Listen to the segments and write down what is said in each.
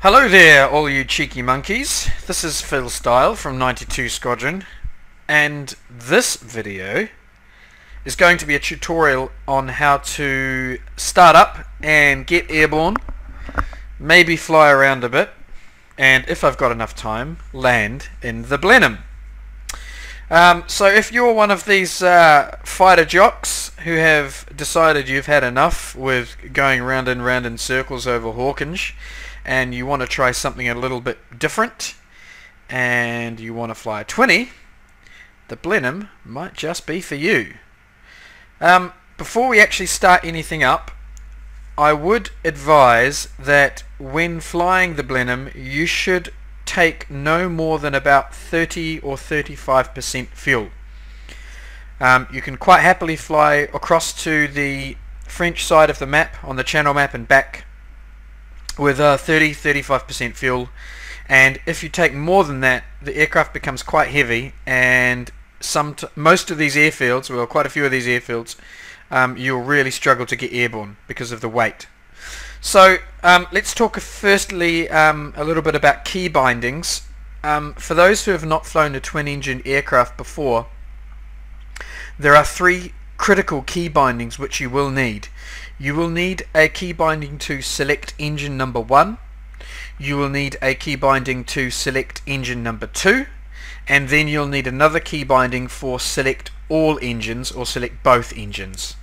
Hello there, all you cheeky monkeys. This is Phil Style from 92 Squadron, and this video is going to be a tutorial on how to start up and get airborne, maybe fly around a bit, and if I've got enough time, land in the Blenheim. So if you're one of these fighter jocks who have decided you've had enough with going round and round in circles over Hawkinge, and you want to try something a little bit different, and you want to fly a 20, the Blenheim might just be for you. Before we actually start anything up, I would advise that when flying the Blenheim you should take no more than about 30 or 35% fuel. You can quite happily fly across to the French side of the map on the channel map and back with 30-35% fuel, and if you take more than that the aircraft becomes quite heavy, and most of these airfields, well, quite a few of these airfields, you'll really struggle to get airborne because of the weight. So let's talk firstly a little bit about key bindings. For those who have not flown a twin-engine aircraft before, there are three critical key bindings which you will need. You will need a key binding to select engine number 1, you will need a key binding to select engine number 2, and then you'll need another key binding for select all engines or select both engines.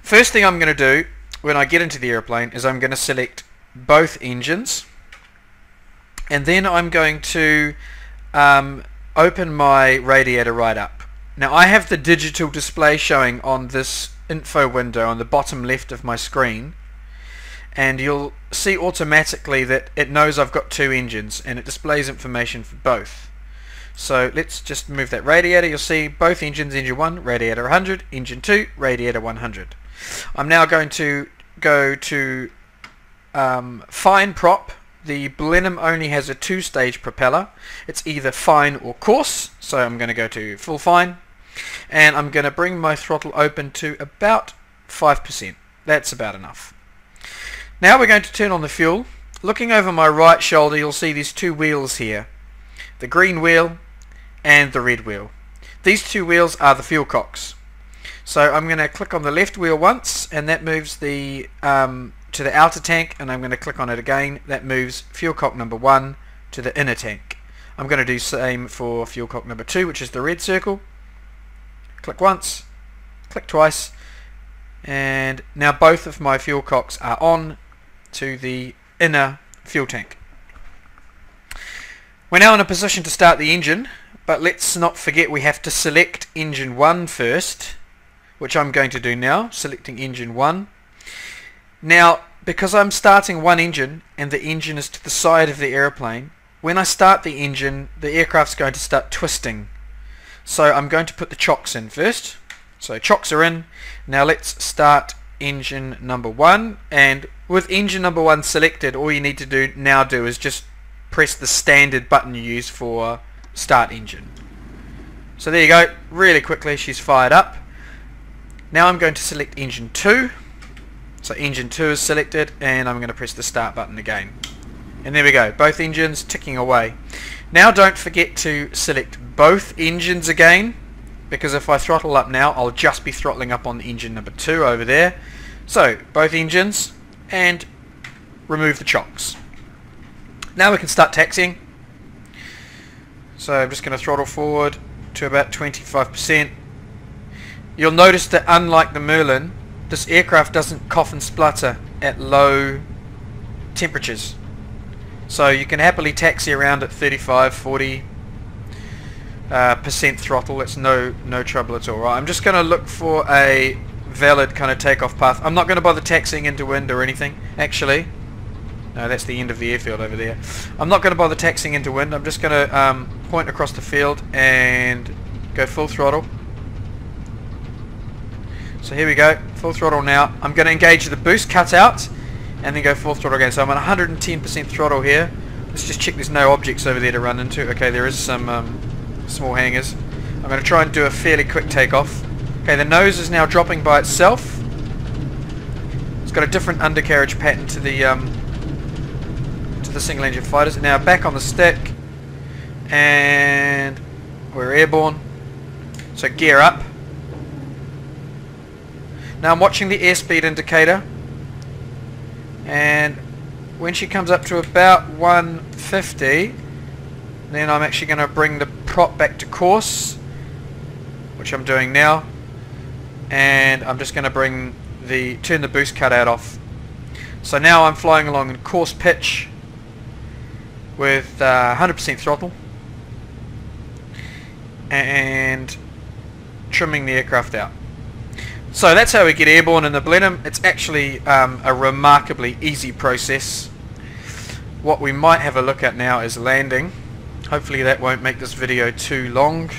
First thing I'm going to do when I get into the airplane is I'm going to select both engines, and then I'm going to open my radiator right up. Now I have the digital display showing on this info window on the bottom left of my screen, and you'll see automatically that it knows I've got two engines and it displays information for both. So let's just move that radiator. You'll see both engines, engine 1 radiator 100, engine 2 radiator 100. I'm now going to go to fine prop. The Blenheim only has a 2-stage propeller. It's either fine or coarse, so I'm going to go to full fine, and I'm going to bring my throttle open to about 5%. That's about enough. Now we're going to turn on the fuel. Looking over my right shoulder you'll see these two wheels here, the green wheel and the red wheel. These two wheels are the fuel cocks. So I'm going to click on the left wheel once, and that moves the to the outer tank, and I'm going to click on it again. That moves fuel cock number 1 to the inner tank. I'm going to do the same for fuel cock number 2, which is the red circle. Click once, click twice, and now both of my fuel cocks are on to the inner fuel tank. We're now in a position to start the engine, but let's not forget we have to select engine 1 first, which I'm going to do now, selecting engine 1. Now, because I'm starting one engine and the engine is to the side of the airplane, when I start the engine the aircraft's going to start twisting. So I'm going to put the chocks in first. So chocks are in. Now let's start engine number 1, and with engine number 1 selected, all you need to do is just press the standard button you use for start engine. So there you go, really quickly she's fired up. Now I'm going to select engine 2. So engine 2 is selected, and I'm going to press the start button again. And there we go, both engines ticking away. Now don't forget to select both engines again, because if I throttle up now I'll just be throttling up on the engine number 2 over there. So both engines, and remove the chocks. Now we can start taxiing. So I'm just going to throttle forward to about 25%. You'll notice that unlike the Merlin, this aircraft doesn't cough and splutter at low temperatures. So you can happily taxi around at 35-40% throttle. It's no trouble at all. Right, I'm just going to look for a valid kind of takeoff path. I'm not going to bother taxiing into wind or anything. Actually, no, that's the end of the airfield over there. I'm not going to bother taxiing into wind. I'm just going to point across the field and go full throttle. So here we go, full throttle now. I'm going to engage the boost cutout and then go full throttle again. So I'm at 110% throttle here. Let's just check there's no objects over there to run into. Okay, there is some small hangars. I'm going to try and do a fairly quick takeoff. Okay, the nose is now dropping by itself. It's got a different undercarriage pattern to the to the single engine fighters. Now back on the stick, and we're airborne, so gear up. Now I'm watching the airspeed indicator, and when she comes up to about 150, then I'm actually going to bring the prop back to course, which I'm doing now, and I'm just going to turn the boost cutout off. So now I'm flying along in course pitch with 100% throttle and trimming the aircraft out. So that's how we get airborne in the Blenheim. It's actually a remarkably easy process. What we might have a look at now is landing. Hopefully that won't make this video too long.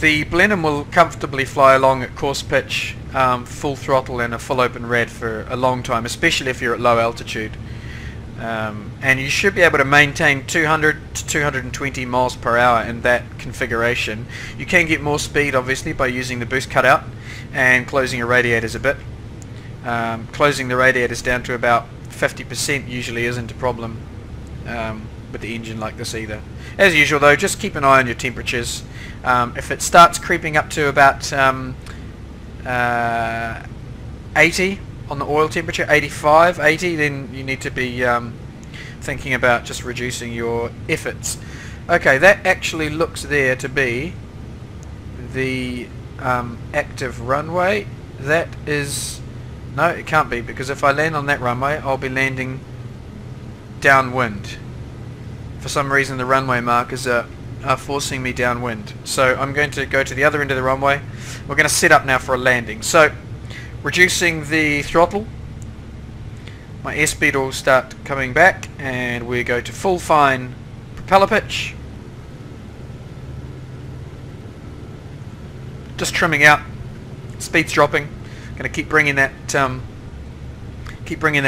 The Blenheim will comfortably fly along at course pitch, full throttle and a full open rad for a long time, especially if you're at low altitude. And you should be able to maintain 200 to 220 miles per hour in that configuration. You can get more speed obviously by using the boost cutout and closing your radiators a bit. Closing the radiators down to about 50% usually isn't a problem with the engine like this either. As usual though, just keep an eye on your temperatures. If it starts creeping up to about 80 on the oil temperature, 85, 80, then you need to be thinking about just reducing your efforts. Okay, that actually looks there to be the active runway. That is... no, it can't be, because if I land on that runway I'll be landing downwind. For some reason the runway markers are forcing me downwind. So I'm going to go to the other end of the runway. We're going to set up now for a landing. So reducing the throttle, my airspeed will start coming back, and we go to full fine propeller pitch. Just trimming out, speed's dropping. Going to keep bringing that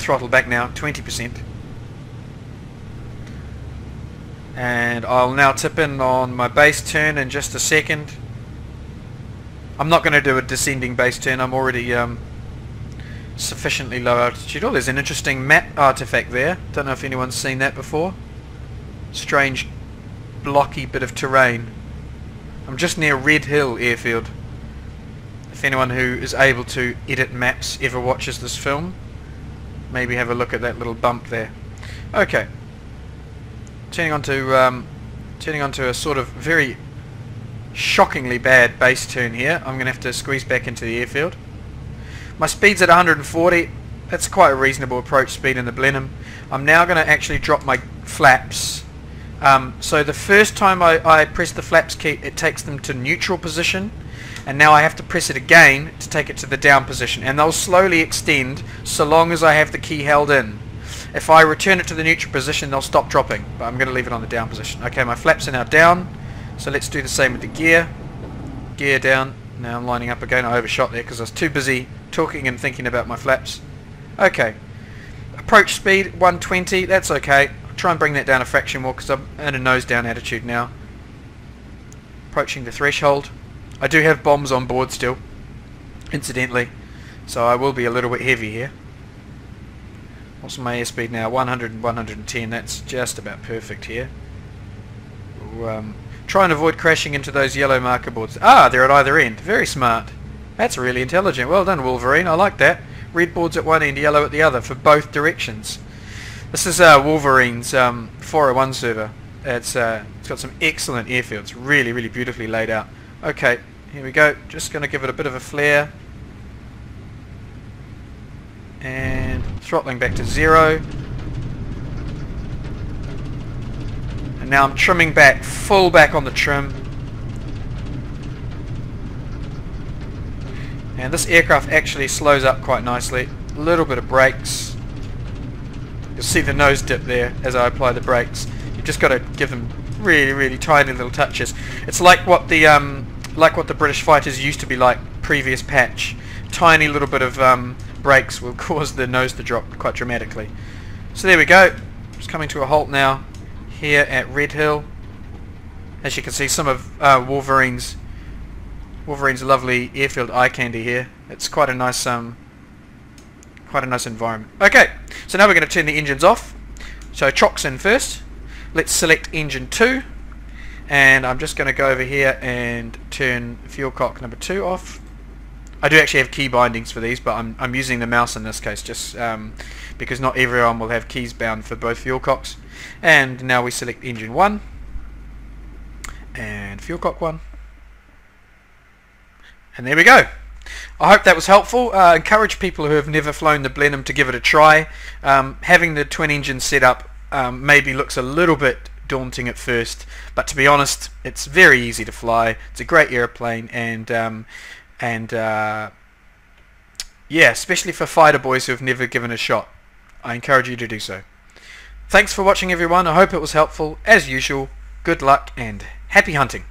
throttle back now, 20%. And I'll now tip in on my base turn in just a second. I'm not going to do a descending base turn. I'm already sufficiently low altitude. Oh, there's an interesting map artifact there. Don't know if anyone's seen that before. Strange blocky bit of terrain. I'm just near Red Hill airfield. If anyone who is able to edit maps ever watches this film, maybe have a look at that little bump there. Okay. Turning onto a sort of very shockingly bad base turn here. I'm going to have to squeeze back into the airfield. My speed's at 140. That's quite a reasonable approach speed in the Blenheim. I'm now going to actually drop my flaps. So the first time I press the flaps key, it takes them to neutral position, and now I have to press it again to take it to the down position, and they'll slowly extend so long as I have the key held in. If I return it to the neutral position, they'll stop dropping, but I'm going to leave it on the down position. Okay, my flaps are now down, so let's do the same with the gear. Gear down. Now I'm lining up again. I overshot there because I was too busy talking and thinking about my flaps. Okay. Approach speed 120. That's okay. I'll try and bring that down a fraction more because I'm in a nose down attitude now. Approaching the threshold. I do have bombs on board still, incidentally, so I will be a little bit heavy here. What's my airspeed now? 100 and 110. That's just about perfect here. We'll, try and avoid crashing into those yellow marker boards. Ah, they're at either end. Very smart. That's really intelligent. Well done, Wolverine. I like that. Red boards at one end, yellow at the other for both directions. This is Wolverine's 401 server. It's got some excellent airfields. Really, really beautifully laid out. Okay, here we go. Just going to give it a bit of a flare. And throttling back to 0. And now I'm trimming back, full back on the trim. And this aircraft actually slows up quite nicely. A little bit of brakes. You'll see the nose dip there as I apply the brakes. You've just got to give them really, really tiny little touches. It's like what the British fighters used to be like previous patch. Tiny little bit of brakes will cause the nose to drop quite dramatically. So there we go. Just coming to a halt now here at Red Hill. As you can see, some of Wolverine's Wolverine's a lovely airfield eye candy here. It's quite a nice environment. Okay, so now we're going to turn the engines off. So chocks in first. Let's select engine 2, and I'm just going to go over here and turn fuel cock number 2 off. I do actually have key bindings for these, but I'm using the mouse in this case just because not everyone will have keys bound for both fuel cocks. And now we select engine 1 and fuel cock 1, and there we go. I hope that was helpful. Encourage people who have never flown the Blenheim to give it a try. Having the twin engine set up maybe looks a little bit daunting at first, but to be honest, it's very easy to fly. It's a great airplane, and yeah, especially for fighter boys who have never given a shot, I encourage you to do so. Thanks for watching, everyone. I hope it was helpful. As usual, good luck and happy hunting.